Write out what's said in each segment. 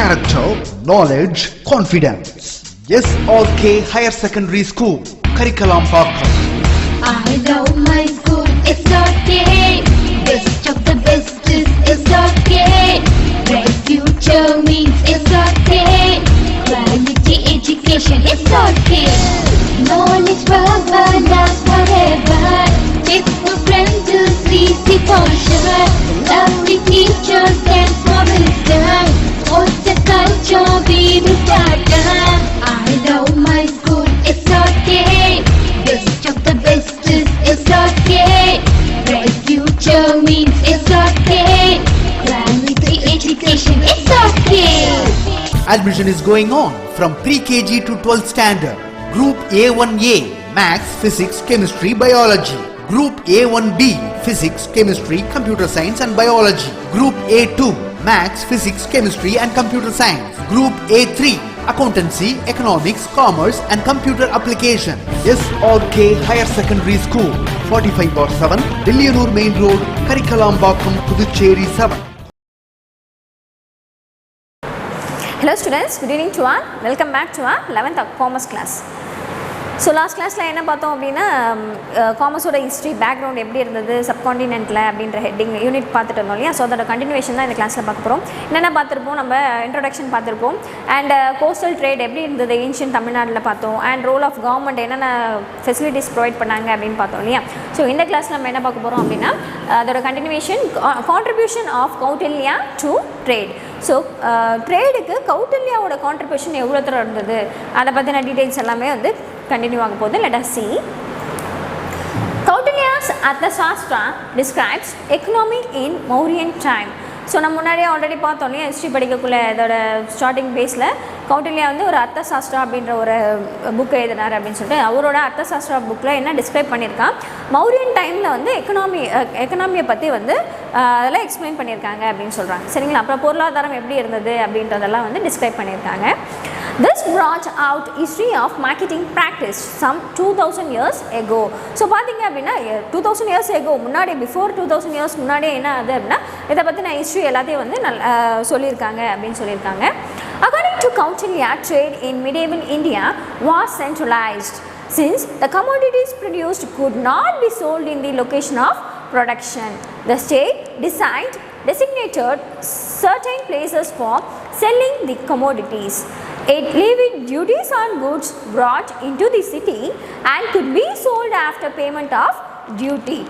character, knowledge, confidence. SRK Higher Secondary School, Karikalampakkam. I love my school, SRK. Best of the best is SRK. Bright future means SRK. Quality education, SRK. Knowledge forever, love forever. Textbook friends, easy for sure. Lovely teachers and promise them. What's the culture we will start? I love my school, SRK. Best of the best is SRK. Bright future means SRK. Quality education, SRK. Admission is going on from pre-KG to 12th standard. Group A1A, Maths, Physics, Chemistry, Biology. Group A1B, Physics, Chemistry, Computer Science and Biology. Group A2, Maths, Physics, Chemistry and Computer Science. Group A3, Accountancy, Economics, Commerce and Computer Application. SRK Higher Secondary School, 45/7, Dilliyanur Main Road, Karikalampakkam, Puducherry 7. Hello students, good evening to all. Welcome back to our 11th commerce class. So last கிளாஸில் என்ன பார்த்தோம் அப்படின்னா காமர்ஸோட history background எப்படி இருந்தது சப்கான்டினென்ட்டில் அப்படின்ற heading unit பார்த்துட்டு இருந்தோம் இல்லையா. ஸோ அதோட கண்டினியூஷன் தான் இந்த கிளாஸில் பார்க்க போகிறோம். என்னென்ன பார்த்துருப்போம், நம்ம இன்ட்ரொடக்ஷன் பார்த்துருப்போம். அண்ட் கோஸ்டல் ட்ரேட் எப்படி இருந்தது ஏன்ஷியன் தமிழ்நாட்டில் பார்த்தோம். அண்ட் ரோல் ஆஃப் கவர்மெண்ட் என்னென்ன ஃபெசிலிட்டிஸ் ப்ரொவைட் பண்ணாங்க அப்படின்னு பார்த்தோம் இல்லையா. ஸோ இந்த கிளாஸில் நம்ம என்ன பார்க்க போகிறோம் அப்படின்னா அதோட continuation contribution of Kautilya to trade. So ட்ரேடுக்கு கௌட்டில்யாவோட கான்ட்ரிபியூஷன் எவ்வளோ தூரம் இருந்தது அதை பற்றின டீட்டெயில்ஸ் எல்லாமே வந்து கண்டினியூ ஆக போகுது. Let us see. Kautilya's Arthashastra describes economy in Mauryan time. So நம்ம முன்னாடியே ஆல்ரெடி பார்த்தோம் இல்லையா ஹிஸ்ட்ரி படிக்கக்குள்ளே இதோட ஸ்டார்டிங் பேஸில் கௌட்டில்யா வந்து ஒரு அர்த்தசாஸ்திரா அப்படின்ற ஒரு புக் எழுதினார் அப்படின்னு சொல்லிட்டு அவரோட அர்த்தசாஸ்திரா புக்கில் என்ன டிஸ்கிரைப் பண்ணியிருக்கான், மௌரியன் டைமில் வந்து எக்கனாமியை பற்றி வந்து அதெல்லாம் எக்ஸ்பிளைன் பண்ணியிருக்காங்க அப்படின்னு சொல்கிறாங்க. சரிங்களா. அப்புறம் பொருளாதாரம் எப்படி இருந்தது அப்படின்றதெல்லாம் வந்து டிஸ்கிரைப் பண்ணியிருக்காங்க. This brought out history of marketing practice some 2000 years ago. So பார்த்தீங்க அப்படின்னா 2000 years ago முன்னாடி பிஃபோர் 2000 years முன்னாடியே என்ன ஆகுது அப்படின்னா இதை பற்றின ஹிஸ்ட்ரி எல்லாத்தையும் வந்து சொல்லியிருக்காங்க அப்படின்னு சொல்லியிருக்காங்க. According to Kautilya, trade in medieval India was centralized since the commodities produced could not be sold in the location of production. The state designated certain places for selling the commodities. It levied duties on goods brought into the city and could be sold after payment of duty.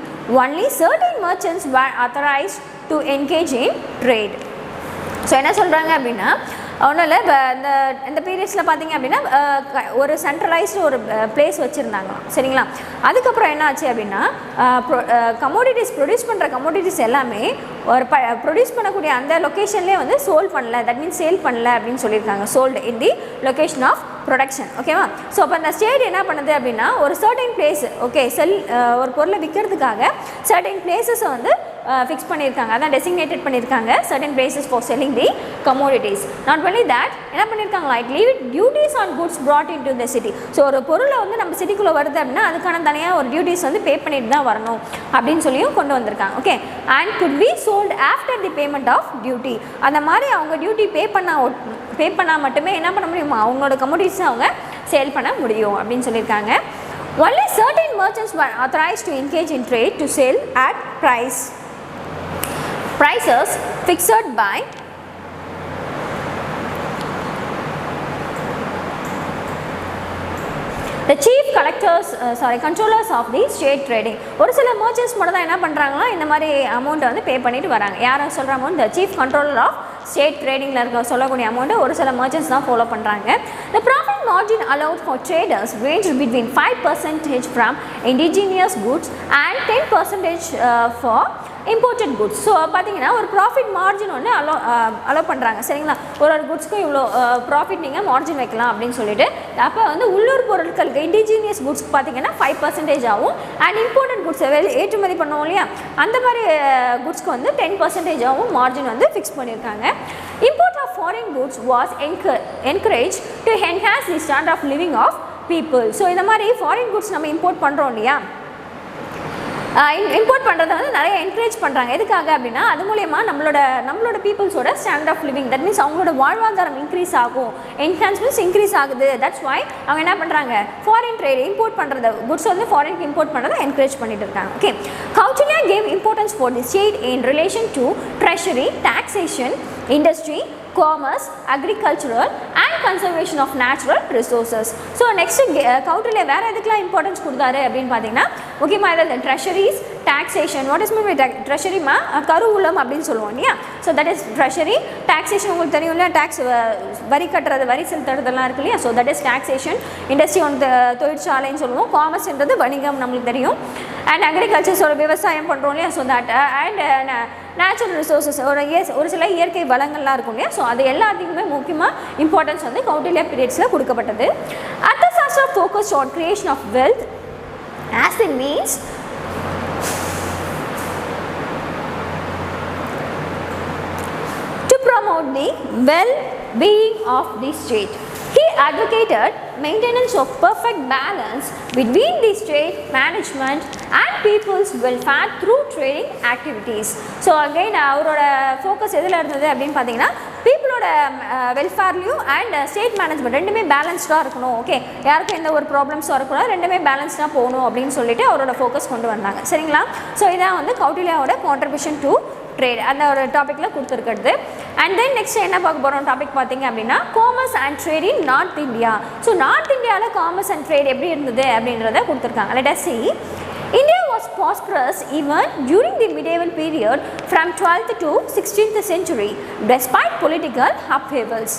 Only certain merchants were authorized to engage in trade. So என்ன சொல்கிறாங்க அப்படின்னா ஒன்றும் இல்லை. இப்போ இந்த பீரியட்ஸில் பார்த்தீங்க அப்படின்னா ஒரு சென்ட்ரலைஸ்டு ஒரு பிளேஸ் வச்சுருந்தாங்க. சரிங்களா. அதுக்கப்புறம் என்ன ஆச்சு அப்படின்னா கமோடிட்டிஸ் ப்ரொடியூஸ் பண்ணுற கமோடிட்டிஸ் எல்லாமே ஒரு ப்ரொடியூஸ் பண்ணக்கூடிய அந்த லொக்கேஷன்லேயே வந்து சோல்ட் பண்ணல, தட் மீன்ஸ் சேல் பண்ணல அப்படின்னு சொல்லியிருக்காங்க. Sold in the location of production. ஓகேவா. ஸோ அப்போ அந்த ஸ்டேட் என்ன பண்ணுது அப்படின்னா ஒரு சர்டைன் பிளேஸ் ஒரு பொருளை விற்கிறதுக்காக சர்டைன் பிளேஸஸை வந்து ஃபிக்ஸ் பண்ணியிருக்காங்க, அதான் டெசிக்னேட்டட் பண்ணியிருக்காங்க certain places for selling the commodities. Not only that என்ன பண்ணியிருக்காங்களா, it leave it duties on goods brought in to the city. So ஒரு பொருளை வந்து நம்ம சிட்டிக்குள்ளே வருது அப்படின்னா அதுக்கான தனியாக ஒரு டியூட்டிஸ் வந்து பே பண்ணிட்டு தான் வரணும் அப்படின்னு சொல்லியும் கொண்டு வந்திருக்காங்க. Okay. And good be sold after the payment of duty. அந்த மாதிரி அவங்க டியூட்டி பே பண்ணால் மட்டுமே என்ன பண்ண முடியுமா அவங்களோட கமோடிட்டிஸை அவங்க சேல் பண்ண முடியும் அப்படின்னு சொல்லியிருக்காங்க. Only certain merchants were authorized to engage in trade to sell at prices fixed by the chief controllers of the state trading. ஒரு சில merchants மட்டும் தான் என்ன பண்ணுறாங்களா இந்த மாதிரி அமௌண்ட்டை வந்து பே பண்ணிட்டு வராங்க. யாரும் சொல்கிற amount the chief controller of state ட்ரேடிங்கில் இருக்க சொல்லக்கூடிய அமௌண்ட்டை ஒரு சில மர்ச்சன்ட்ஸ் தான் ஃபாலோ பண்ணுறாங்க. The profit margin allowed for traders ranged between 5% from indigenous goods and 10% for imported goods. So பார்த்தீங்கன்னா ஒரு ப்ராஃபிட் மார்ஜின் ஒன்று அலோவ் பண்ணுறாங்க. சரிங்களா. ஒரு குட்ஸ்க்கும் இவ்வளோ ப்ராஃபிட் நீங்கள் மார்ஜின் வைக்கலாம் அப்படின்னு சொல்லிட்டு அப்போ வந்து உள்ளூர் பொருட்களுக்கு இண்டிஜீனியஸ் குட்ஸ்க்கு பார்த்தீங்கன்னா 5% ஆகும். அண்ட் இம்போர்ட்டட் குட்ஸ் ஏற்றுமதி பண்ணுவோம் இல்லையா அந்த மாதிரி குட்ஸ்க்கு வந்து 10% ஆகும் மார்ஜின் வந்து ஃபிக்ஸ் பண்ணியிருக்காங்க. Import of foreign goods was encouraged to enhance the standard of living of people. So இந்த மாதிரி ஃபாரின் குட்ஸ் நம்ம இம்போர்ட் பண்ணுறோம் இல்லையா இம்போர்ட் பண்ணுறதை வந்து நிறைய என்கரேஜ் பண்ணுறாங்க. எதுக்காக அப்படின்னா அது மூலயமா நம்மளோட பீப்புள்ஸோட standard of living, that means அவங்களோட வாழ்வாதாரம் இன்க்ரீஸ் ஆகும், என்ஹான்ஸ்மெண்ட்ஸ் இன்க்ரீஸ் ஆகுது. தட்ஸ் வை அவங்க என்ன பண்ணுறாங்க, ஃபாரின் ட்ரேட் இம்போர்ட் பண்ணுறது, குட்ஸ் வந்து ஃபாரினுக்கு இம்போர்ட் பண்ணுறதை என்கரேஜ் பண்ணிட்டு இருக்காங்க. Okay, Kautilya gave importance for the state in relation to treasury, taxation, industry, commerce, agricultural and conservation of natural resources. So next Kautilya வேறு எதுக்கெலாம் இம்பார்ட்டன்ஸ் கொடுத்தாரு அப்படின்னு பார்த்தீங்கன்னா முக்கியமாக இதில் treasuries, taxation. What is mean by ட்ரெஷரிமா, கருவூலம் அப்படின்னு சொல்லுவோம் இல்லையா. So that is treasury. Taxation உங்களுக்கு தெரியும் இல்லையா, டேக்ஸ் வரி கட்டுறது, வரி செலுத்துறதெல்லாம் இருக்கு இல்லையா. So that is taxation. Industry வந்து தொழிற்சாலைன்னு சொல்லுவோம். காமர்ஸ்ன்றது வணிகம் நம்மளுக்கு தெரியும். அண்ட் அக்ரிகல்ச்சர்ஸ் ஒரு விவசாயம் பண்ணுறோம் இல்லையா. So that and natural resources ஒரு சில இயற்கை வளங்கள்லாம் இருக்கும் இல்லையா. ஸோ அது எல்லாத்துக்குமே முக்கியமாக இம்பார்ட்டன்ஸ் வந்து கௌட்டில்யா பீரியட்ஸில் கொடுக்கப்பட்டது. Arthashastra focused on creation of wealth as it means to promote the well-being of the state. He advocated maintenance of perfect balance between the state management and people's welfare through trading activities. So again அவரோட focus எதில் இருந்தது அப்படின்னு பார்த்தீங்கன்னா பீப்புளோட வெல்ஃபேர்லையும் and state management ரெண்டுமே பேலன்ஸ்டாக இருக்கணும். Okay, யாருக்கும் எந்த ஒரு ப்ராப்ளம்ஸும் இருக்கக்கூடாது, ரெண்டுமே பேலன்ஸ்டாக போகணும் அப்படின்னு சொல்லிட்டு அவரோட ஃபோக்கஸ் கொண்டு வந்தாங்க. சரிங்களா. ஸோ இதான் வந்து கௌட்டில்யாவோட கான்ட்ரிபியூஷன் டு ட்ரேட் அந்த ஒரு டாப்பிக்கில் கொடுத்துருக்கிறது. அண்ட் தென் நெக்ஸ்ட் என்ன பார்க்க போகிறோம் டாபிக் பார்த்தீங்க அப்படின்னா commerce and trade in north India. So north இந்தியாவில் காமர்ஸ் அண்ட் ட்ரேட் எப்படி இருந்தது அப்படின்றத கொடுத்துருக்காங்க. Let us see. India was prosperous even during the medieval period from 12th to 16th century despite political upheavals.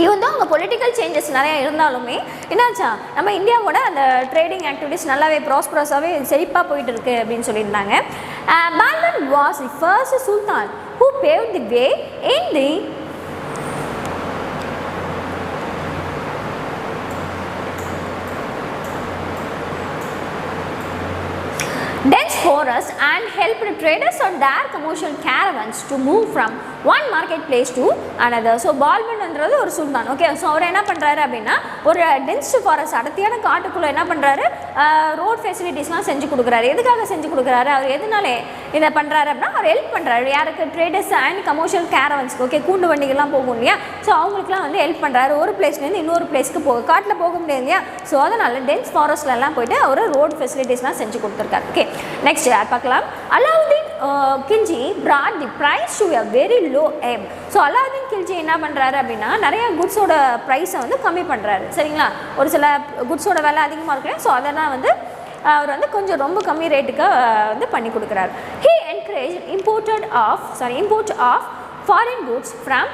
Even தான் அங்கே political changes நிறையா இருந்தாலுமே என்னாச்சா நம்ம இந்தியாவோட அந்த ட்ரேடிங் ஆக்டிவிட்டிஸ் நல்லாவே ப்ராஸ்பரஸாகவே செழிப்பாக போயிட்டு இருக்கு அப்படின்னு சொல்லியிருந்தாங்க. Balban was the first sultan who paved the way in the dense forest and helped traders on their commercial caravans to move from one marketplace to another. So பால்பன்ன்றது ஒரு சுல்தான். ஓகே, ஸோ அவர் என்ன பண்ணுறாரு அப்படின்னா ஒரு டென்ஸ் ஃபாரஸ்ட் அடர்த்தியான காட்டுக்குள்ளே என்ன பண்ணுறாரு, ரோட் ஃபெசிலிட்டிஸ்லாம் செஞ்சு கொடுக்குறாரு. எதுக்காக செஞ்சு கொடுக்குறாரு, அவர் எதனால இதை பண்ணுறாரு அப்படின்னா அவர் ஹெல்ப் பண்ணுறாரு யாருக்கு, ட்ரேடர்ஸ் அண்ட் கமர்ஷியல் கேரவன்ஸ்க்கு. ஓகே, கூண்டு வண்டிகள்லாம் போகும் இல்லையா. ஸோ அவங்களுக்குலாம் வந்து ஹெல்ப் பண்ணுறாரு. ஒரு பிளேஸ்லேருந்து இன்னொரு பிளேஸ்க்கு காட்டில் போக முடியாது இல்லையா. ஸோ அதனால் டென்ஸ் ஃபாரஸ்ட்லலாம் போயிட்டு அவர் ரோட் ஃபெசிலிட்டிஸ்லாம் செஞ்சு கொடுத்துருக்காரு. ஓகே, நெக்ஸ்ட் பார்க்கலாம். Alauddin Khilji brought the price to a very low ebb. So Alauddin Khilji என்ன பண்ணுறாரு அப்படின்னா நிறைய குட்ஸோட ப்ரைஸை வந்து கம்மி பண்ணுறாரு. சரிங்களா, ஒரு சில குட்ஸோட விலை அதிகமாக இருக்கு. ஸோ அதெல்லாம் வந்து அவர் வந்து கொஞ்சம் ரொம்ப கம்மி ரேட்டுக்கு வந்து பண்ணி கொடுக்குறாரு. He encouraged import of foreign goods from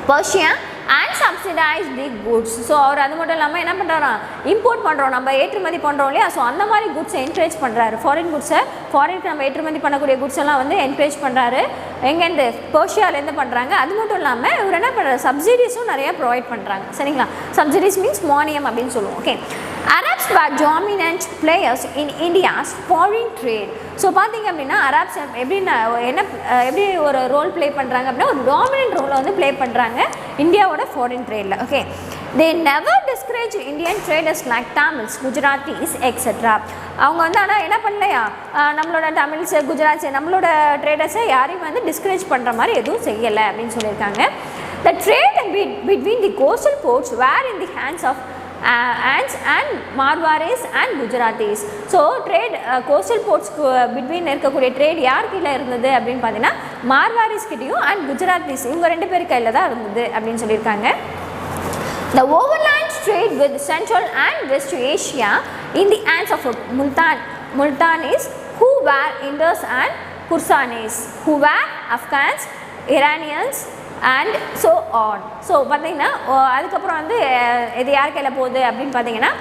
Persia and subsidize the goods. So அவர் அது மட்டும் இல்லாமல் என்ன பண்ணுறாராம், இம்போர்ட் பண்ணுறோம் நம்ம ஏற்றுமதி பண்ணுறோம் இல்லையா. ஸோ அந்த மாதிரி குட்ஸை என்கரேஜ் பண்ணுறாரு. ஃபாரின் குட்ஸை ஃபாரினுக்கு நம்ம ஏற்றுமதி பண்ணக்கூடிய குட்ஸ் எல்லாம் வந்து என்கரேஜ் பண்ணுறாரு. எங்கேருந்து, பெர்ஷியாவிலேருந்து பண்ணுறாங்க. அது மட்டும் இல்லாமல் இவர் என்ன பண்ணுறாரு, சப்சிடிஸும் நிறையா ப்ரொவைட் பண்ணுறாங்க. சரிங்களா, சப்சிடிஸ் மீன்ஸ் மானியம் அப்படின்னு சொல்லுவோம். Okay, Arabs were dominant players in India's foreign trade. So பார்த்தீங்க அப்படின்னா அரப்ஸ் எப்படி ஒரு ரோல் ப்ளே பண்ணுறாங்க அப்படின்னா ஒரு டாமினன்ட் ரோலை வந்து ப்ளே பண்ணுறாங்க இந்தியாவோட ஃபாரின் ட்ரேடில். Okay, they never discourage Indian traders like Tamils, Gujaratis, etc. அவங்க வந்து ஆனால் என்ன பண்ணலையா, நம்மளோட தமிழ்ஸ், குஜராத்ஸ், நம்மளோட ட்ரேடர்ஸை யாரையும் வந்து டிஸ்கரேஜ் பண்ணுற மாதிரி எதுவும் செய்யலை அப்படின்னு சொல்லியிருக்காங்க. The trade between the coastal ports were in the hands of ants and Marwaris and Gujaratis. So trade coastal போர்ட்ஸ்க்கு பிட்வீன் இருக்கக்கூடிய ட்ரேட் யார் கீழே இருந்தது அப்படின்னு பார்த்தீங்கன்னா மார்வாரிஸ் கிட்டையும் அண்ட் குஜராத்திஸ் இவங்க ரெண்டு பேர் கையில் தான் இருந்தது அப்படின்னு சொல்லியிருக்காங்க. The overland trade with Central and West Asia in the hands of Multanis who were Indus and Kursanis who were Afghans, Iranians and so on. So பார்த்தீங்கன்னா அதுக்கப்புறம் வந்து இது யார் கையில் போகுது அப்படின்னு பார்த்தீங்கன்னா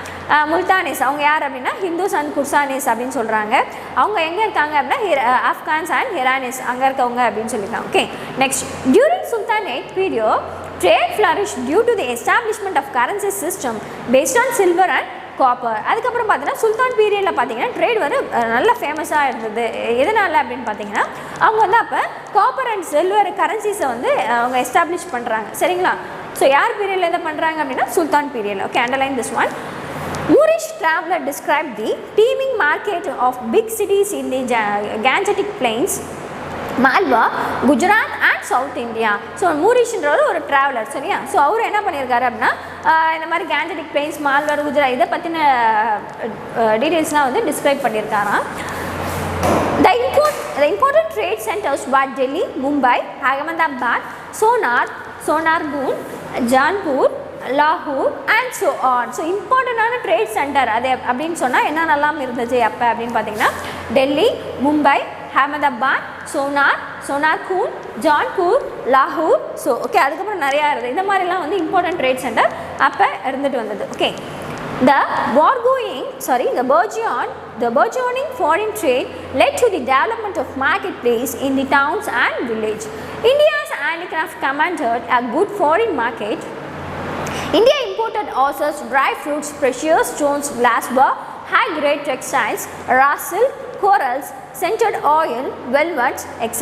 முல்தானிஸ் அவங்க யார் அப்படின்னா ஹிந்துஸ் அண்ட் குர்சானிஸ் அப்படின்னு சொல்கிறாங்க. அவங்க எங்கே இருக்காங்க அப்படின்னா ஆப்கான்ஸ் அண்ட் ஹிரானிஸ் அங்கே இருக்கவங்க அப்படின்னு சொல்லியிருக்காங்க. Okay, next during sultanate period trade flourished due to the establishment of currency system based on silver and copper. அதுக்கப்புறம் பார்த்தீங்கன்னா சுல்தான் பீரியடில் பார்த்தீங்கன்னா ட்ரேட் வந்து நல்ல ஃபேமஸாக இருந்தது. எதனால் அப்படின்னு பார்த்தீங்கன்னா அவங்க வந்து அப்போ காப்பர் அண்ட் சில்வர் கரன்சிஸை வந்து அவங்க எஸ்டாப்ளிஷ் பண்ணுறாங்க. சரிங்களா, ஸோ யார் பீரியடில் எதை பண்ணுறாங்க அப்படின்னா சுல்தான் பீரியடில். Okay, underline this one. Moorish traveler described the teeming market of big cities in the Gangetic Plains, Malwa, Gujarat and south India. So மூரிஷ்ன்றவர் ஒரு ட்ராவலர் சரியா. ஸோ அவர் என்ன பண்ணியிருக்காரு அப்படின்னா இந்த மாதிரி கேஞ்சடிக் பிளேன்ஸ், மால்வார், குஜராத் இதை பற்றின டீட்டெயில்ஸ்லாம் வந்து describe பண்ணியிருக்காராம். The important trade centers were Delhi, Mumbai, Ahmedabad, Sonargun, Jaunpur, Lahore and so on. So இம்பார்ட்டண்டான ட்ரேட் சென்டர் அது அப்படின்னு சொன்னால் என்னென்னலாம் இருந்துச்சு அப்போ அப்படின்னு பார்த்தீங்கன்னா டெல்லி, மும்பை, அஹமதாபாத், சோனார்கூன், ஜான்பூர், லாகூர். ஸோ ஓகே அதுக்கப்புறம் நிறையா இருக்குது. இந்த மாதிரிலாம் வந்து இம்பார்ட்டன்ட் ட்ரேட் சென்டர் அப்போ இருந்துட்டு வந்தது. Okay the burgeoning foreign trade led to the development of marketplace in the towns and village. India's handicraft commanded a good foreign market. India imported horses, dry fruits, precious stones, glassware, high-grade textiles, raw silk, corals, scented oil, velvets, etc.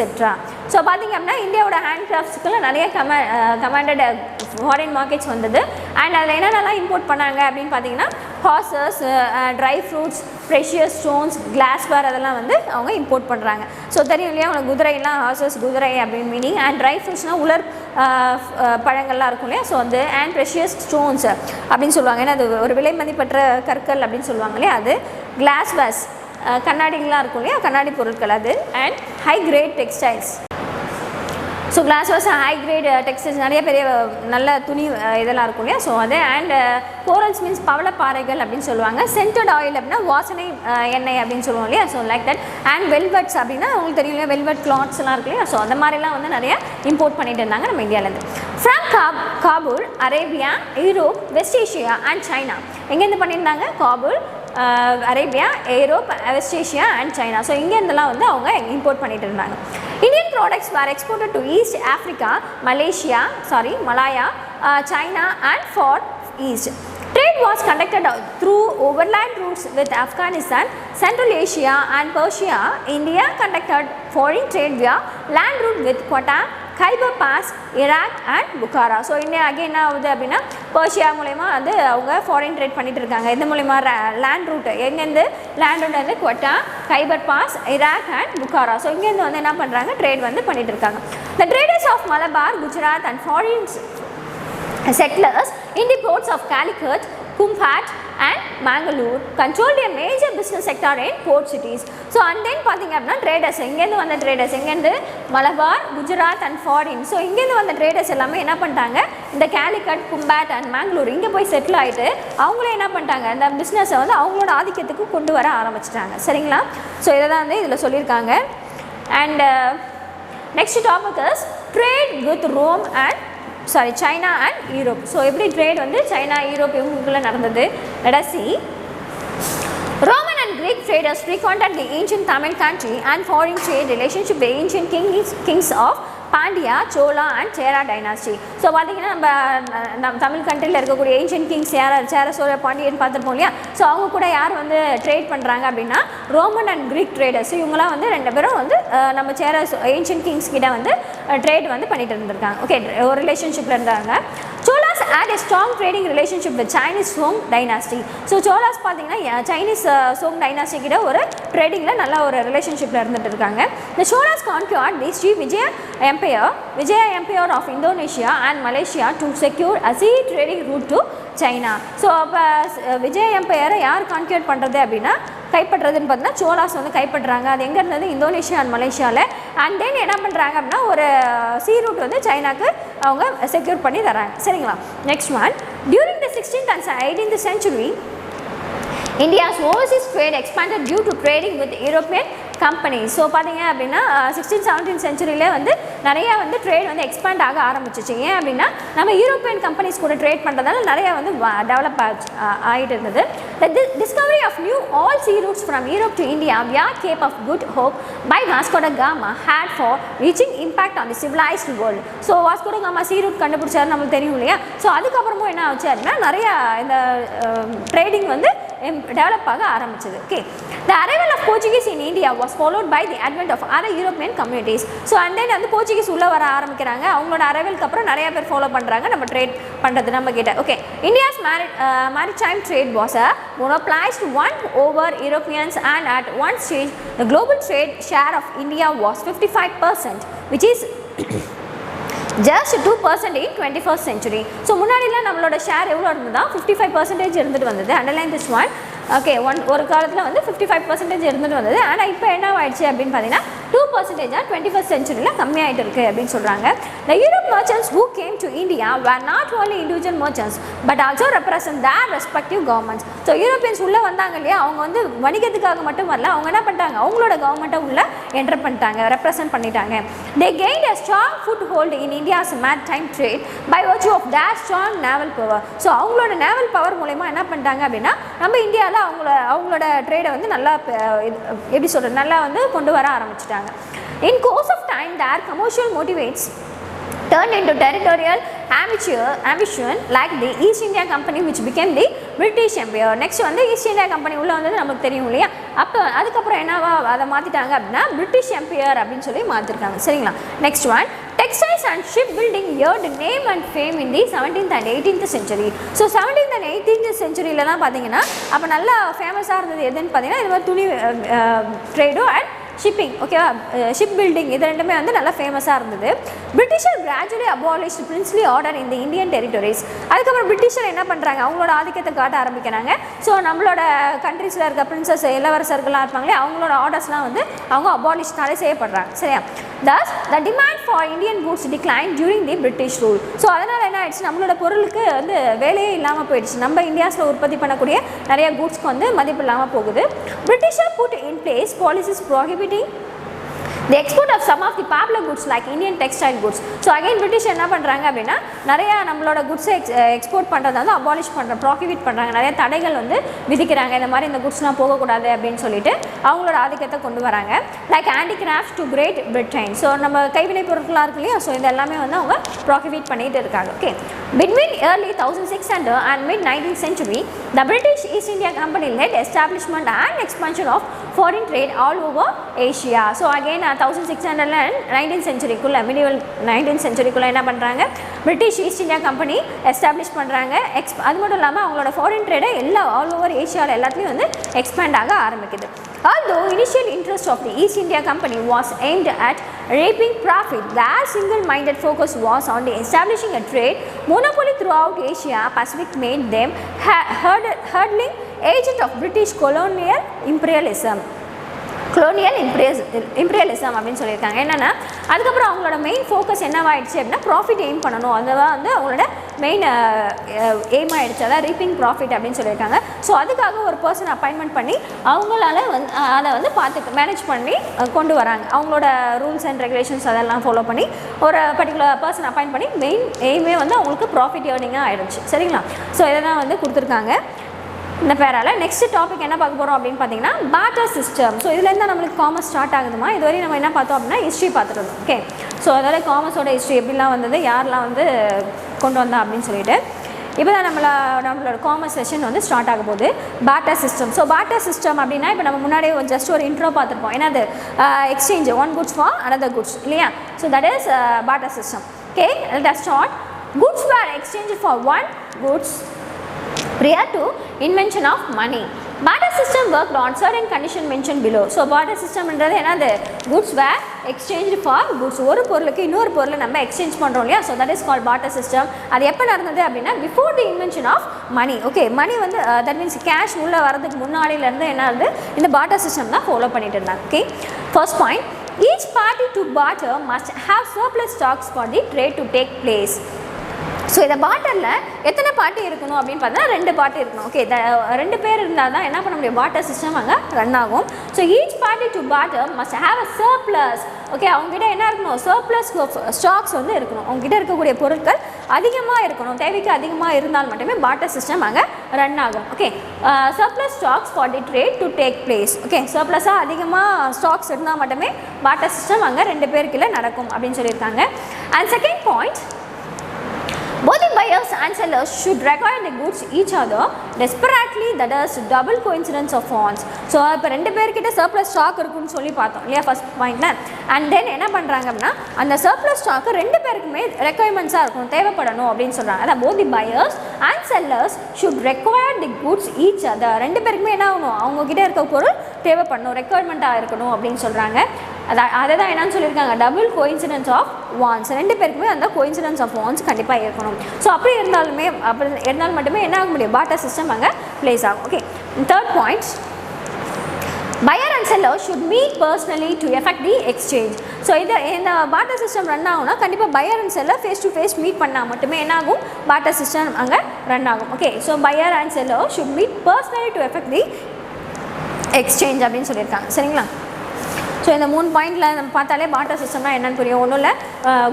So பார்த்திங்க அப்படின்னா இந்தியாவோட ஹேண்ட்கிராஃப்ட்ஸ்க்குலாம் நிறைய commanded foreign markets வந்தது. And அதில் என்னென்னலாம் import பண்ணாங்க அப்படின்னு பார்த்தீங்கன்னா horses, dry fruits, precious stones, glassware அதெல்லாம் வந்து அவங்க இம்போர்ட் பண்ணுறாங்க. ஸோ தெரியும் இல்லையா அவங்க குதிரைலாம், ஹார்சஸ் குதிரை அப்படின்னு மீனிங். அண்ட் ட்ரை ஃப்ரூட்ஸ்னால் உலர் பழங்கள்லாம் இருக்கும் இல்லையா. ஸோ வந்து அண்ட் ப்ரெஷியஸ் ஸ்டோன்ஸ் அப்படின்னு சொல்லுவாங்க. ஏன்னா அது ஒரு விலை மதிப்பற்ற கற்கள் அப்படின்னு சொல்லுவாங்க இல்லையா. அது கிளாஸ்வேர்ஸ் கண்ணாடிகள்லாம் இருக்கும் இல்லையா, கண்ணாடி பொருட்கள் அது. And high grade textiles. So glasswares, high grade textiles, நிறைய பெரிய நல்ல துணி இதெல்லாம் இருக்கும் இல்லையா. ஸோ அது அண்ட் கோரல்ஸ் மீன்ஸ் பவளப்பாறைகள் அப்படின்னு சொல்லுவாங்க. சென்டட் ஆயில் அப்படின்னா வாசனை எண்ணெய் அப்படின்னு சொல்லுவோம் இல்லையா. So like that. அண்ட் வெல்வெட்ஸ் அப்படின்னா உங்களுக்கு தெரியும் இல்லையா, வெல்வெட் கிளாத்ஸ்லாம் இருக்கு இல்லையா. ஸோ அந்த மாதிரிலாம் வந்து நிறைய இம்போர்ட் பண்ணிட்டு இருந்தாங்க நம்ம இந்தியாவிலேருந்து. From Kabul, Arabia, Europe, west Asia and China. எங்கேருந்து பண்ணியிருந்தாங்க? Kabul, Arabia, Europe, west Asia and China. So இங்கேருந்துலாம் வந்து அவங்க இம்போர்ட் பண்ணிட்டு இருந்தாங்க. Indian products were exported to East Africa, Malaya, China and Far East. Trade was conducted through overland routes with Afghanistan, Central Asia and Persia. India conducted foreign trade via land route with Quetta, Khyber Pass, Iraq and Bukhara. So India again என்ன ஆகுது அப்படின்னா Persia மூலயமா வந்து அவங்க foreign trade பண்ணிட்டு இருக்காங்க. இது மூலயமா லேண்ட் ரூட் எங்கேருந்து லேண்ட் ரூட் வந்து Quetta, Khyber pass, Iraq and Bukhara. So இங்கேருந்து வந்து என்ன பண்ணுறாங்க ட்ரேட் வந்து பண்ணிட்டு இருக்காங்க. The traders of Malabar, Gujarat and foreign settlers in the ports of Calicut, Kumphat and Mangalore controlled a major business sector in port cities. So and then பார்த்தீங்க அப்படின்னா traders எங்கேருந்து வந்த ட்ரேடர்ஸ் எங்கேருந்து Malabar, Gujarat and foreign. So இங்கேருந்து வந்த traders எல்லாமே என்ன பண்ணிட்டாங்க, இந்த கேலிக்கட், கும்பாட் அண்ட் மேங்களூர் இங்கே போய் செட்டில் ஆகிட்டு அவங்களே என்ன பண்ணிட்டாங்க, இந்த பிஸ்னஸை வந்து அவங்களோட ஆதிக்கத்துக்கு கொண்டு வர ஆரம்பிச்சிட்டாங்க. சரிங்களா. ஸோ இதை தான் வந்து இதில் சொல்லியிருக்காங்க. And next topic is trade with Rome and China and Europe. So எப்படி ட்ரேட் வந்து சைனா, யூரோப் இவங்களுக்குள்ள நடந்தது. Let us see. Roman and Greek traders frequented the ancient Tamil country and foreign trade relationship with ancient kings of Pandya, Chola and Chera dynasty. So பார்த்தீங்கன்னா நம்ம தமிழ் கண்ட்ரியில் இருக்கக்கூடிய ancient kings Chera, Chola, Pandiyan பார்த்துருப்போம் இல்லையா. ஸோ அவங்க கூட யார் வந்து ட்ரேட் பண்ணுறாங்க அப்படின்னா ரோமன் அண்ட் கிரீக் ட்ரேடர்ஸ். இவங்களாம் வந்து ரெண்டு பேரும் வந்து நம்ம ஏன்ஷியன்ட் கிங்ஸ் கிட்ட வந்து ட்ரேட் வந்து பண்ணிட்டு இருந்திருக்காங்க. ஓகே, ஒரு ரிலேஷன்ஷிப்பில் இருந்தாங்க. Cholas had a strong trading relationship with Chinese Song dynasty. So Cholas பார்த்தீங்கன்னா சைனீஸ் சோங் டைனாஸ்டி கிட்ட ஒரு ட்ரேடிங்கில் நல்ல ஒரு ரிலேஷன்ஷிப்பில் இருந்துட்டு இருக்காங்க. The Cholas conquered the Sri Vijaya Empire of Indonesia and Malaysia to secure a sea trading route to China. So அப்போ விஜய எம்பையரை யார் கான்க்யூர் பண்ணுறது அப்படின்னா கைப்பற்றுறதுன்னு பார்த்தீங்கன்னா சோலாஸ் வந்து கைப்பற்றுறாங்க. அது எங்கே இருந்தது? இந்தோனேஷியா அண்ட் மலேசியாவில். அண்ட் தென் என்ன பண்ணுறாங்க அப்படின்னா ஒரு சீ ரூட் வந்து சைனாக்கு அவங்க செக்யூர் பண்ணி தராங்க. சரிங்களா. Next one, during the 16th and 18th century India's overseas trade expanded due to trading with European companies. So பார்த்தீங்க அப்படின்னா 16th 17th centuryலே வந்து நிறையா வந்து ட்ரேட் வந்து எக்ஸ்பேண்ட் ஆக ஆரம்பிச்சிச்சு. ஏன் அப்படின்னா நம்ம யூரோப்பியன் கம்பெனிஸ் கூட ட்ரேட் பண்ணுறதால நிறையா வந்து டெவலப் ஆகிட்டு இருந்தது. The discovery of new all sea routes from Europe to India via Cape of Good Hope by Vasco da Gama had for reaching impact on the civilized world. So Vasco ட gamma சீ root கண்டுபிடிச்சாரு, நம்மளுக்கு தெரியும் இல்லையா. So அதுக்கப்புறமும் என்ன ஆச்சு அப்படின்னா நிறையா இந்த ட்ரேடிங் வந்து டெவலப் ஆக ஆரம்பிச்சது. Okay, the The arrival of Portuguese in India was followed by the advent of other European communities. So and then அந்த Portuguese உள்ள வர ஆரம்பிக்கிறாங்க. அவங்களோட அரைவலுக்கு அப்புறம் நிறைய பேர் ஃபாலோ பண்றாங்க நம்ம ட்ரேட் பண்றது நம்ம கிட்ட. Okay, India's maritime trade was a monopolized one over Europeans, and at one stage the global trade share of India was 55%, which is just 2% in 21st century. So முன்னாடிலாம் நம்மளோட ஷேர் எவ்வளோ இருந்ததா 55% இருந்துட்டு வந்தது. Underline this one. ஓகே, ஒரு காலத்தில் வந்து 55% இருந்துட்டு வந்தது. ஆனால் இப்போ என்ன ஆயிடுச்சு அப்படின்னு பார்த்தீங்கன்னா 2% 21st சென்ச்சுரியில் கம்மியாகிட்டு இருக்குது அப்படின்னு சொல்கிறாங்க. The Europe merchants who came to India were not only individual merchants but also represent their respective governments. So Europeans உள்ளே வந்தாங்க இல்லையா, அவங்க வந்து வணிகத்துக்காக மட்டும் வரல, அவங்க என்ன பண்ணிட்டாங்க, அவங்களோட கவர்மெண்ட்டை உள்ளே என்டர் பண்ணிட்டாங்க, ரெப்ரசன்ட் பண்ணிட்டாங்க. They gained a strong foothold in India's maritime trade by virtue of their strong naval power. So அவங்களோட naval power மூலமா என்ன பண்ணிட்டாங்க அப்படின்னா நம்ம இந்தியாவில் அவங்களோட ட்ரேடை வந்து நல்லா எப்படி சொல்கிறது நல்லா வந்து கொண்டு வர ஆரம்பிச்சிட்டாங்க. In course of time, their commercial motivates turned into territorial ambition like the East India Company, which became the British Empire. Next வந்து ஈஸ்ட் இந்தியா கம்பெனி உள்ள வந்தது நமக்கு தெரியும் இல்லையா. அப்போ அதுக்கப்புறம் என்னவா அதை மாற்றிட்டாங்க அப்படின்னா பிரிட்டிஷ் எம்பையர் அப்படின்னு சொல்லி மாற்றிருக்காங்க. சரிங்களா. Next one, textiles and shipbuilding earned name and fame in the 17th and 18th century. So 17th and 18th centuryலலாம் பார்த்தீங்கன்னா அப்போ நல்லா ஃபேமஸாக இருந்தது எதுன்னு பார்த்தீங்கன்னா இது மாதிரி துணி ட்ரேடும் அண்ட் ஷிப்பிங். ஓகேவா, ஷிப் பில்டிங் இது ரெண்டுமே வந்து நல்லா ஃபேமஸாக இருந்தது. Britisher gradually abolished princely order இந்த இந்தியன் டெரிட்டரிஸ். அதுக்கப்புறம் பிரிட்டிஷர் என்ன பண்ணுறாங்க, அவங்களோட ஆதிக்கத்தை காட்ட ஆரம்பிக்கிறாங்க. ஸோ நம்மளோட கண்ட்ரீஸில் இருக்க பிரின்சஸ் இளவரசர்கள்லாம் இருப்பாங்களே அவங்களோட ஆர்டர்ஸ்லாம் வந்து அவங்க அபாலிஷ்னாலே செய்யப்படுறாங்க. சரியா. Thus, the demand for Indian goods declined during the British rule. So அதனால் என்ன ஆயிடுச்சு, நம்மளோட பொருளுக்கு வந்து வேலையே இல்லாமல் போயிடுச்சு. நம்ம இந்தியாஸில் உற்பத்தி பண்ணக்கூடிய நிறைய கூட்ஸ்க்கு வந்து மதிப்பு இல்லாமல் போகுது. Britisher put in place policies prohibiting the export of some of the popular goods like Indian textile goods. So again British என்ன பண்ணுறாங்க அப்படின்னா நிறையா நம்மளோட குட்ஸை எக்ஸ்போர்ட் பண்ணுறதை வந்து அபாலிஷ் பண்ணுற ப்ராஹிபிட் பண்ணுறாங்க, நிறைய தடைகள் வந்து விதிக்கிறாங்க. இந்த மாதிரி இந்த குட்ஸ்லாம் போகக்கூடாது அப்படின்னு சொல்லிட்டு அவங்களோட ஆதிக்கத்தை கொண்டு வராங்க. Like handicrafts to Great Britain. So நம்ம கைவினை பொருட்களாக இருக்கு இல்லையா, ஸோ இது எல்லாமே வந்து அவங்க ப்ராஹிபிட் பண்ணிட்டு இருக்காங்க. Okay, between early 1600 and mid 19th century, the British East India Company led establishment and expansion of foreign trade all over Asia. So again 1600 and 19th centuryக்குள்ளே மிடிவல் 19th centuryக்குள்ளே என்ன பண்ணுறாங்க, British East India company establish பண்ணுறாங்க. அது மட்டும் இல்லாமல் அவங்களோட foreign ட்ரேடை ஆல் ஓவர் ஏஷியாவில் எல்லாத்துலேயும் வந்து எக்ஸ்பேண்ட் ஆக ஆரம்பிக்குது. Although initial interest of the East India Company was aimed at reaping profit, their single-minded focus was on the establishing a trade monopoly throughout Asia Pacific made them hurdling agent of British colonial imperialism அப்படின்னு சொல்லியிருக்காங்க. என்னென்னா அதுக்கப்புறம் அவங்களோட main focus என்னவாயிடுச்சு அப்படின்னா profit aim பண்ணணும், அதுதான் வந்து அவங்களோட மெயின் எய்ம் ஆகிடுச்சு, அதான் ரீப்பிங் ப்ராஃபிட் அப்படின்னு சொல்லியிருக்காங்க. ஸோ அதுக்காக ஒரு பர்சன் அப்பாயின்மெண்ட் பண்ணி அவங்களால வந்து அதை வந்து பார்த்து மேனேஜ் பண்ணி கொண்டு வராங்க. அவங்களோட ரூல்ஸ் அண்ட் ரெகுலேஷன்ஸ் அதெல்லாம் ஃபாலோ பண்ணி ஒரு பர்டிகுலர் பர்சன் அப்பாயின்ட் பண்ணி மெயின் எய்மே வந்து அவங்களுக்கு ப்ராஃபிட் ஏர்னிங்காக ஆகிடுச்சு. சரிங்களா. ஸோ இதை தான் வந்து கொடுத்துருக்காங்க இந்த பேரால. நெக்ஸ்ட் டாபிக் என்ன பார்க்க போகிறோம் அப்படின்னு பார்த்தீங்கன்னா பார்ட்டர் சிஸ்டம். ஸோ இதுலேருந்து நம்மளுக்கு காமர்ஸ் ஸ்டார்ட் ஆகுதுமா. இதுவரை நம்ம என்ன பார்த்தோம் அப்படின்னா ஹிஸ்ட்ரி பார்த்துட்டு இருந்தோம். ஓகே, ஸோ அதோட காமர்ஸோட ஹிஸ்ட்ரி எப்படிலாம் வந்தது, யாரெல்லாம் வந்து கொண்டு வந்தா அப்படின்னு சொல்லிட்டு இப்போ தான் நம்மளோட காமர்ஸ் செஷன் வந்து ஸ்டார்ட் ஆக போகுது. Barter system. So barter system அப்படின்னா இப்போ நம்ம முன்னாடியே ஜஸ்ட் ஒரு இன்ட்ரோ பார்த்துருப்போம். ஏன்னா அது exchange one goods for another goods இல்லையா. So that is barter system. Okay, let us start. Goods were exchange for one goods prior to invention of money. Barter system worked on certain condition mentioned below. So barter system என்றது என்னது, goods were exchanged for goods. ஒரு பொருளுக்கு இன்னொரு பொருளை நம்ம exchange பண்ணுறோம் இல்லையா. So that is call barter system. அது எப்போ நடந்தது அப்படின்னா before the invention of money. Okay, money வந்து தட் மீன்ஸ் கேஷ் உள்ளே வரதுக்கு முன்னாடியிலேருந்து என்ன ஆகுது, இந்த barter system தான் ஃபாலோ பண்ணிட்டு இருந்தாங்க. Okay, first point, each party to barter must have surplus stocks for the trade to take place. So இதை பார்ட்டரில் எத்தனை பார்ட்டி இருக்கணும் அப்படின்னு பார்த்தா 2 பார்ட்டி இருக்கணும். ஓகே, 2 பேர் இருந்தால் தான் என்ன பண்ண முடியும், பார்ட்டர் சிஸ்டம் அங்கே ரன் ஆகும். So each party to partner must have a surplus. Okay, அவங்ககிட்ட என்ன இருக்கணும், சர்ப்ளஸ் ஸ்டாக்ஸ் வந்து இருக்கணும். அவங்ககிட்ட இருக்கக்கூடிய பொருட்கள் அதிகமாக இருக்கணும், தேவைக்கு அதிகமாக இருந்தால் மட்டுமே பார்ட்டர் சிஸ்டம் அங்கே ரன் ஆகும். Okay, surplus stocks for the trade to take place. Okay, சர்ப்ளஸாக அதிகமாக ஸ்டாக்ஸ் இருந்தால் மட்டுமே பார்ட்டர் சிஸ்டம் அங்கே 2 பேருக்குள்ள நடக்கும் அப்படின்னு சொல்லியிருக்காங்க. And second point, both the buyers and sellers should require the goods each other desperately, that is double coincidence of wants. So இப்போ ரெண்டு பேர்கிட்ட சர்ப்ளஸ் ஸ்டாக் இருக்குன்னு சொல்லி பார்த்தோம் இல்லையா ஃபர்ஸ்ட் பாயிண்டில். அண்ட் தென் என்ன பண்ணுறாங்க அப்படின்னா அந்த சர்ப்ளஸ் ஸ்டாக்கு ரெண்டு பேருக்குமே ரெக்குயர்மெண்ட்ஸாக இருக்கும், தேவைப்படணும் அப்படின்னு சொல்கிறாங்க. அதான் both the buyers and sellers should require the goods each other. ரெண்டு பேருக்குமே என்ன ஆகணும், அவங்கக்கிட்ட இருக்க பொருள் தேவைப்படணும், ரெக்குயர்மெண்ட்டாக இருக்கணும் அப்படின்னு சொல்கிறாங்க. அதை தான் என்னன்னு சொல்லியிருக்காங்க, டபுள் கோயின்சிடென்ஸ் ஆஃப் வான்ஸ். ரெண்டு பேருக்குமே அந்த கோயின்சிடென்ஸ் ஆஃப் வான்ஸ் கண்டிப்பாக இருக்கணும். ஸோ அப்படி இருந்தாலும் மட்டுமே என்ன ஆக முடியும், பார்ட்டர் சிஸ்டம் அங்கே ப்ளேஸ் ஆகும். Okay, third point, buyer and seller should meet personally to effect the exchange. So இந்த barter system ரன் ஆகும்னா கண்டிப்பாக buyer and seller face to face meet பண்ணால் மட்டுமே என்ன ஆகும், barter system அங்கே ரன் ஆகும். Okay, so buyer and seller should meet personally to effect the exchange அப்படின்னு சொல்லியிருக்காங்க. சரிங்களா? ஸோ இந்த 3 பாயிண்டில் நம்ம பார்த்தாலே barter சிஸ்டம்னா என்னன்னு புரியும். ஒன்றும் இல்லை,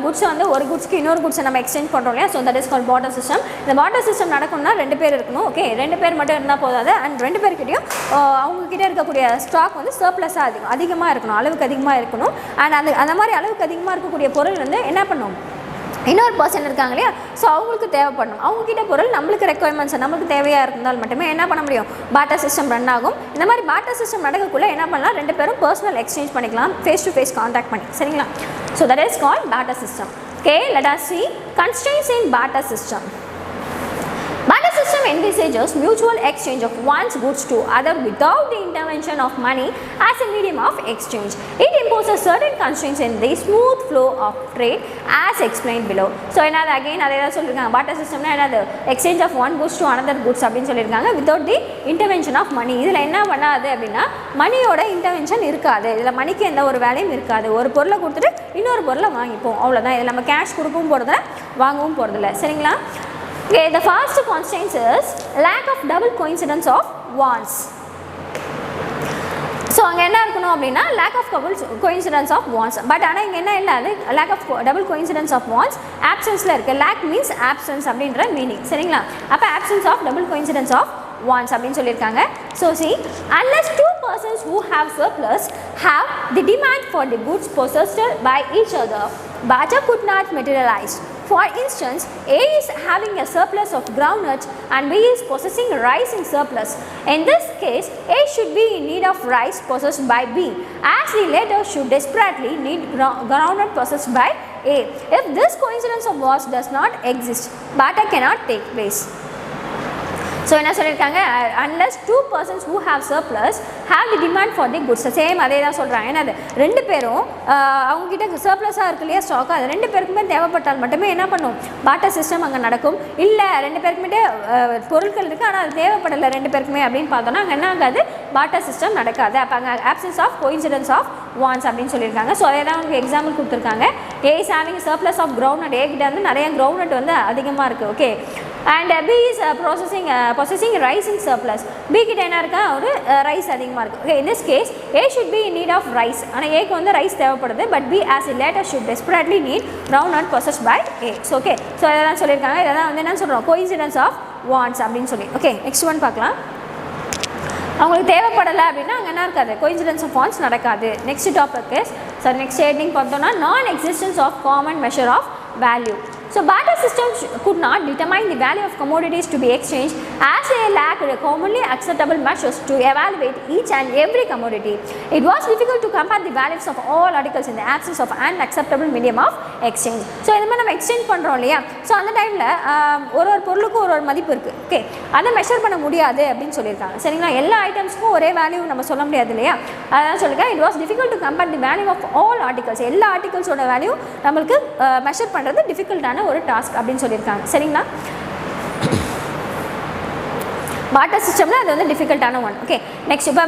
குட்ஸை வந்து ஒரு குட்ஸ்க்கு இன்னொரு குட்ஸை நம்ம எக்ஸ்சேஞ்ச் பண்ணுறோம் இல்லையா, so that is call barter system. இந்த barter சிஸ்டம் நடக்கணும்னா ரெண்டு பேர் இருக்கணும். ஓகே, ரெண்டு பேர் மட்டும் இருந்தால் போதாது. அண்ட் ரெண்டு பேர்கிட்டையும் அவங்கக்கிட்ட இருக்கக்கூடிய ஸ்டாக் வந்து சர்ப்ளஸாக அதிகமாக இருக்கணும், அளவுக்கு அதிகமாக இருக்கணும். அண்ட் அந்த மாதிரி அளவுக்கு அதிகமாக இருக்கக்கூடிய பொருள் வந்து என்ன பண்ணும், இன்னொரு பர்சன் இருக்காங்க இல்லையா, ஸோ அவங்களுக்கு தேவைப்படணும். அவங்கக்கிட்ட பொருள் நம்மளுக்கு ரெக்குயர்மெண்ட்ஸ் நம்மளுக்கு தேவையாக இருந்தால் மட்டுமே என்ன பண்ண முடியும், barter சிஸ்டம் ரன் ஆகும். இந்த மாதிரி barter சிஸ்டம் நடக்கக்குள்ளே என்ன பண்ணலாம், ரெண்டு பேரும் பர்சனல் எக்ஸ்சேஞ்ச் பண்ணிக்கலாம், ஃபேஸ் டு ஃபேஸ் கான்டாக்ட் பண்ணி. சரிங்களா? So that is called barter system. Okay, let us see constraints in barter system. Barter system envisages mutual exchange of one's goods to other without the intervention of money as a medium of exchange. It imposes certain constraints in the smooth flow of trade as explained below. So என்னது again அதே தான் சொல்லியிருக்காங்க, barter systemனா என்னது, exchange of one goods to another goods அப்படின்னு சொல்லியிருக்காங்க without the intervention of money. இதில் என்ன பண்ணாது அப்படின்னா மணியோட இன்டர்வென்ஷன் இருக்காது, இதில் மணிக்கு எந்த ஒரு வேலையும் இருக்காது. ஒரு பொருளை கொடுத்துட்டு இன்னொரு பொருளை வாங்கிப்போம், அவ்வளோதான். இதில் நம்ம கேஷ் கொடுக்கவும் போகிறதில்ல, வாங்கவும் போகிறதில்ல. சரிங்களா? Okay, the first constraint is lack of double coincidence of wants. So அங்கே என்ன இருக்கணும் அப்படின்னா lack of coincidence of wants. But ஆனால் இங்கே என்ன இல்லை, அது lack of double coincidence of wants ஆப்சன்ஸில் இருக்குது. lack means absence அப்படின்ற மீனிங். சரிங்களா? அப்போ absence of double coincidence of wants அப்படின்னு சொல்லியிருக்காங்க. So see, unless two persons who have surplus have the demand for the goods possessed by each other, barter could not materialize. For instance, A is having a surplus of groundnut and B is possessing rice in surplus. In this case, A should be in need of rice possessed by B, as the latter should desperately need groundnut possessed by A. If this coincidence of wants does not exist, barter cannot take place. So என்ன சொல்லியிருக்காங்க, unless two persons who have surplus have the demand for the goods. Same அதே தான் சொல்கிறாங்க. என்னது, ரெண்டு பேரும் அவங்ககிட்ட சர்ப்ளஸாக இருக்கு இல்லையா ஸ்டாக், அது ரெண்டு பேருக்குமே தேவைப்பட்டால் மட்டுமே என்ன பண்ணும், barter சிஸ்டம் அங்கே நடக்கும். இல்லை ரெண்டு பேருக்குமே பொருட்கள் இருக்குது ஆனால் அது தேவைப்படலை ரெண்டு பேருக்குமே அப்படின்னு பார்த்தோன்னா அங்கே என்ன ஆகாது, barter சிஸ்டம் நடக்காது. அப்போ அங்கே absence of coincidence of wants அப்படின்னு சொல்லியிருக்காங்க. ஸோ அதே தான் உங்களுக்கு எக்ஸாம்பிள் கொடுத்துருக்காங்க. A is having surplus of groundnut. A கிட்ட வந்து நிறைய groundnut வந்து அதிகமாக இருக்குது. Okay, and B is possessing rice in surplus. B கிட்ட என்ன இருக்கா, ஒரு ரைஸ் அதிகமாக இருக்குது. Okay, in this case A should be in need of rice. ஆனால் ஏக்கு வந்து ரைஸ் தேவைப்படுது. But B as a latter should desperately need groundnut possessed by A. So okay, so இதெல்லாம் சொல்லியிருக்காங்க. இதெல்லாம் வந்து என்ன சொல்கிறோம், coincidence of wants அப்படின்னு சொல்லி. ஓகே, நெக்ஸ்ட் ஒன் பார்க்கலாம். அவங்களுக்கு தேவைப்படலை அப்படின்னா அங்கே என்ன இருக்காது, கோயின்சிடென்ஸ் ஆஃப் வாண்ட்ஸ் நடக்காது. Next topic is, sir next heading பார்த்தோம்னா non existence of common measure of value. So barter system could not determine the value of commodities to be exchanged as they lacked commonly acceptable measures to evaluate each and every commodity. It was difficult to compare the values of all articles in the absence of an acceptable medium of exchange. So இந்த மாதிரி நம்ம exchange பண்ணுறோம் இல்லையா, so அந்த டைமில் ஒரு பொருளுக்கும் ஒரு மதிப்பு இருக்குது. ஓகே, அதை மெஷர் பண்ண முடியாது அப்படின்னு சொல்லியிருக்காங்க. சரிங்களா? எல்லா ஐட்டம்ஸ்க்கும் ஒரே வேல்யூ நம்ம சொல்ல முடியாது இல்லையா, அதான் சொல்லியிருக்கேன். It was difficult to compare the value of all articles. எல்லா ஆர்டிகல்ஸோட வேல்யூ நம்மளுக்கு மெஷர் பண்ணுறது டிஃபிகல்ட்டான ஒரு டாஸ்க் அப்படின்னு சொல்லியிருக்காங்க. சரிங்களா? barter சிஸ்டம்ல அது வந்து டிஃபிகல்ட்டான ஒன். ஓகே, நெக்ஸ்ட் இப்போ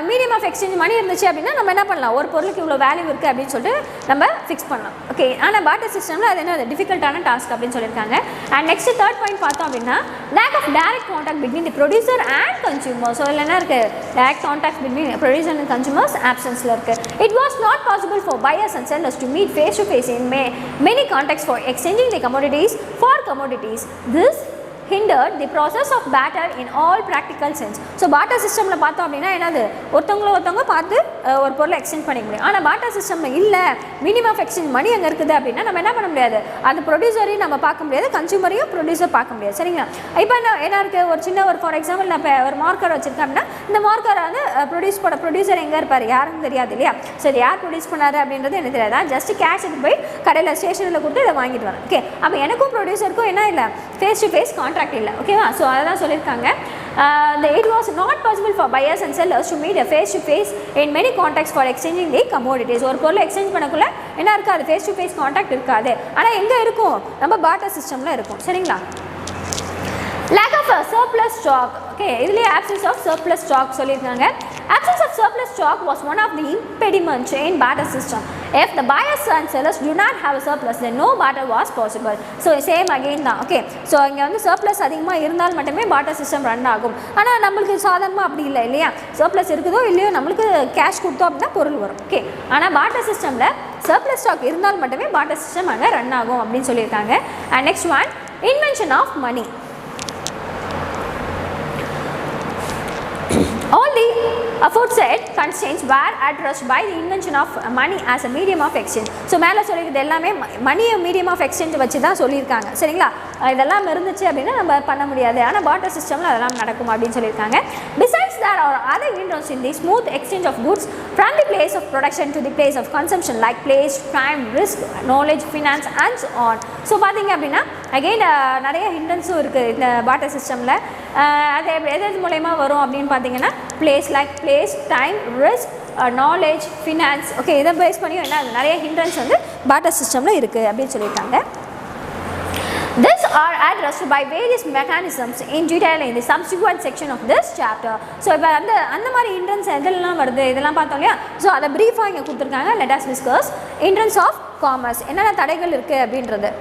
மீடியம் ஆஃப் எக்ஸ்சேஞ்ச் மணி இருந்துச்சு அப்படின்னா நம்ம என்ன பண்ணலாம், ஒரு பொருளுக்கு இவ்வளோ வேல்யூ இருக்குது அப்படின்னு சொல்லிட்டு நம்ம ஃபிக்ஸ் பண்ணலாம். ஓகே, ஆனால் barter சிஸ்டமில் அது என்ன டிஃபிகல்ட்டான டாஸ்க் அப்படின்னு சொல்லியிருக்காங்க. அண்ட் நெக்ஸ்ட் தேர்ட் பாயிண்ட் பார்த்தோம் அப்படின்னா lack of direct contact between the producer and consumer. So இதில் என்ன இருக்குது, direct contact between producer and consumers absenceல இருக்குது. It was not possible for buyers and sellers to meet face to face in many contexts for exchanging the commodities for commodities. This hindered the process of barter in all practical sense. So barter systemல பார்த்தோம் அப்படின்னா என்னது, ஒருத்தவங்க பார்த்து ஒரு பொருளை exchange பண்ணிக்க முடியும். ஆனால் barter systemல இல்லை, மினிமம் ஆஃப் எக்ஸ்சேஞ்ச் மணி அங்கே இருக்குது அப்படின்னா நம்ம என்ன பண்ண முடியாது, அந்த ப்ரொடியூசரையும் நம்ம பார்க்க முடியாது, கன்சூமரையும் ப்ரொடியூசர் பார்க்க முடியாது. சரிங்களா? இப்போ என்ன இருக்குது, ஒரு சின்ன ஒரு ஃபார் எக்ஸாம்பிள் நான் இப்போ ஒரு மார்க்கர் வச்சுருக்கேன் அப்படின்னா இந்த மார்க்கரை வந்து ப்ரொடியூசர் எங்கே இருப்பார் யாருன்னு தெரியாது இல்லையா? சரி, யார் ப்ரொடியூஸ் பண்ணாரு அப்படின்றது எனக்கு தெரியாது. ஜஸ்ட் கேஷ் எடுத்து போய் கடையில் ஸ்டேஷனில் கொடுத்து இதை வாங்கிட்டு வரேன். ஓகே, அப்போ எனக்கும் ப்ரொடியூசருக்கும் என்ன இல்லை, ஃபேஸ் டு ஃபேஸ் கான்ட்ராக்ட் இல்லை. ஓகேவா? ஸோ அதை தான் சொல்லியிருக்காங்க. It was not possible for buyers and sellers to meet a face to face in many contexts for exchanging the commodities. ஒரு பொருளை எக்ஸ்சேஞ்ச் பண்ணக்குள்ள என்ன இருக்காது, ஃபேஸ் டு ஃபேஸ் கான்டாக்ட் இருக்காது. ஆனால் எங்கே இருக்கும், நம்ம பார்ட்டர் சிஸ்டமில் இருக்கும். சரிங்களா? lack of a surplus stock. Okay, இதுலேயே absence of surplus stock சொல்லியிருக்காங்க. Absence of surplus stock was one of the impediments in barter system. If the buyers and sellers do not have a surplus, then no barter was possible. So same again தான். Okay, so இங்கே வந்து surplus அதிகமாக இருந்தால் மட்டுமே barter system run ஆகும். ஆனால் நம்மளுக்கு சாதாரணமாக அப்படி இல்லை இல்லையா? surplus இருக்குதோ இல்லையோ நம்மளுக்கு கேஷ் கொடுத்தோம் அப்படின்னா பொருள் வரும். ஓகே, ஆனால் barter systemல surplus stock இருந்தால் மட்டுமே barter system அங்கே ரன் ஆகும் அப்படின்னு சொல்லியிருக்காங்க. And next one, invention of money. All the aforesaid constraints were addressed by the invention of money as a medium of exchange. So மேலே சொல்லியிருக்கிறது எல்லாமே மணியை மீடியம் ஆஃப் எக்ஸ்சேஞ்ச் வச்சு தான் சொல்லியிருக்காங்க. சரிங்களா? இதெல்லாம் இருந்துச்சு அப்படின்னா நம்ம பண்ண முடியாது, ஆனால் பார்ட்டர் சிஸ்டமில் அதெல்லாம் நடக்கும் அப்படின்னு சொல்லியிருக்காங்க. Besides there are other hindrances in the smooth exchange of goods from the place of production to the place of consumption like place, time, risk, knowledge, finance and so on. So பார்த்தீங்க அப்படின்னா again நிறைய ஹிண்ட்ரன்ஸும் இருக்குது இந்த partner சிஸ்டமில். அது எது மூலயமா வரும் அப்படின்னு பார்த்தீங்கன்னா place, time, risk, knowledge, finance. Okay, இதை பேஸ் பண்ணி என்ன நிறைய ஹிண்ட்ரன்ஸ் வந்து பார்ட்டர் சிஸ்டமில் இருக்குது அப்படின்னு சொல்லியிருக்காங்க. These are addressed by various mechanisms in detail in the subsequent section of this chapter. So இப்போ அந்த மாதிரி ஹிண்ட்ரன்ஸ் எதெல்லாம் வருது இதெல்லாம் பார்த்தோம் இல்லையா? ஸோ அதை ப்ரீஃபாக இங்கே கொடுத்துருக்காங்க. Let us discuss hindrance of commerce. என்னென்ன தடைகள் இருக்குது அப்படின்றது.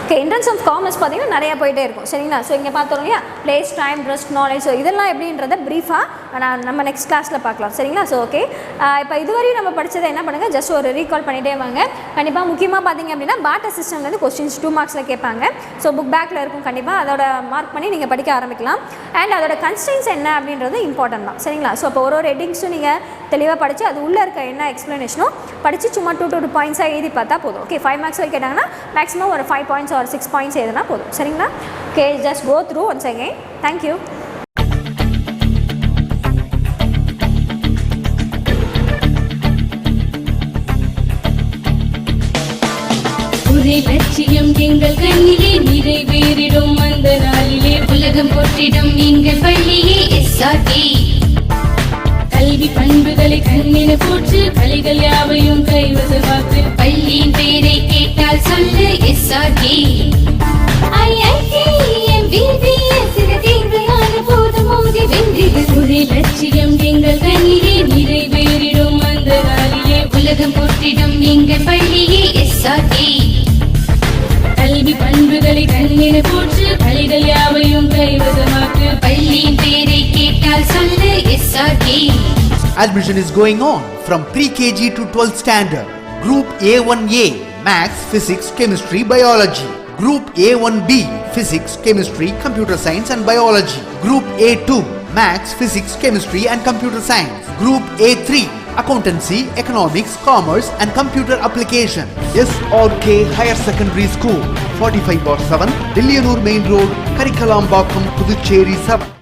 ஓகே, hindrance of commerce பார்த்தீங்கன்னா நிறையா போயிட்டே இருக்கும். சரிங்களா? ஸோ இங்கே பார்த்தோம் இல்லையா, place, time, risk, knowledge. So இதெல்லாம் எப்படின்றத ப்ரீஃபாக நம்ம நெக்ஸ்ட் கிளாஸில் பார்க்கலாம். சரிங்களா? ஸோ ஓகே, இப்போ இதுவரையும் நம்ம படித்ததை என்ன பண்ணுங்கள், ஜஸ்ட் ஒரு ரீகால் பண்ணிகிட்டே வாங்க. கண்டிப்பாக முக்கியமாக பார்த்தீங்க அப்படின்னா பார்ட்டர் சிஸ்டம்லேருந்து கொஸ்டின்ஸ் 2 மார்க்ஸில் கேட்பாங்க. ஸோ புக் பேக்கில் இருக்கும், கண்டிப்பாக அதோட மார்க் பண்ணி நீங்கள் படிக்க ஆரம்பிக்கலாம். அண்ட் அதோட கன்ஸ்டன்ஸ் என்ன அப்படின்றது இம்பார்ட்டன்ட் தான். சரிங்களா? ஸோ இப்போ ஒரு ஹெட்டிங்ஸும் நீங்கள் தெளிவாக படித்து அது உள்ளே இருக்க என்ன எக்ஸ்ப்ளனேஷனும் படித்து சும்மா 2 பாயிண்ட்ஸாக எழுதி பார்த்தா போதும். ஓகே, 5 மார்க்ஸ் வரை கேட்டாங்கன்னா மேக்ஸிமம் ஒரு 5 பாயிண்ட்ஸ் ஒரு 6 பாயிண்ட்ஸ் எழுதுனா போதும். சரிங்களா? Okay, just go through once again. Thank you. ஒரே லட்சியம் எங்கள் கண்ணிலே நிறைவேறிடும் அந்த நாளிலே உலகம் போற்றிடும் எங்கள் பள்ளியே SRK. கல்வி பண்புகளை கண்ணின போற்று கலைகள் யாவையும் கைவசமாக்கு பள்ளியின் பெயரை கேட்டால் சொல்லு SRK. ஒரே லட்சியம் எங்கள் கண்ணிலே நிறைவேறிடும் அந்த நாளிலே உலகம் போற்றிடும் எங்கள் பள்ளியே SRK. கல்வி பண்புகளை கண்ணின போற்று கலைகள் யாவையும் கைவசமாக்கு பள்ளியின் பெயரை கேட்டால் சொல்லு SRK. Admission is going on from pre-KG to 12th standard. Group A1A Maths, Physics, Chemistry, Biology. Group A1B Physics, Chemistry, Computer Science and Biology. Group A2 Maths, Physics, Chemistry and Computer Science. Group A3 Accountancy, Economics, Commerce and Computer Application. SRK Higher Secondary School, 45/7, Dilliyanur Main Road, Karikalampakkam, Puducherry 7.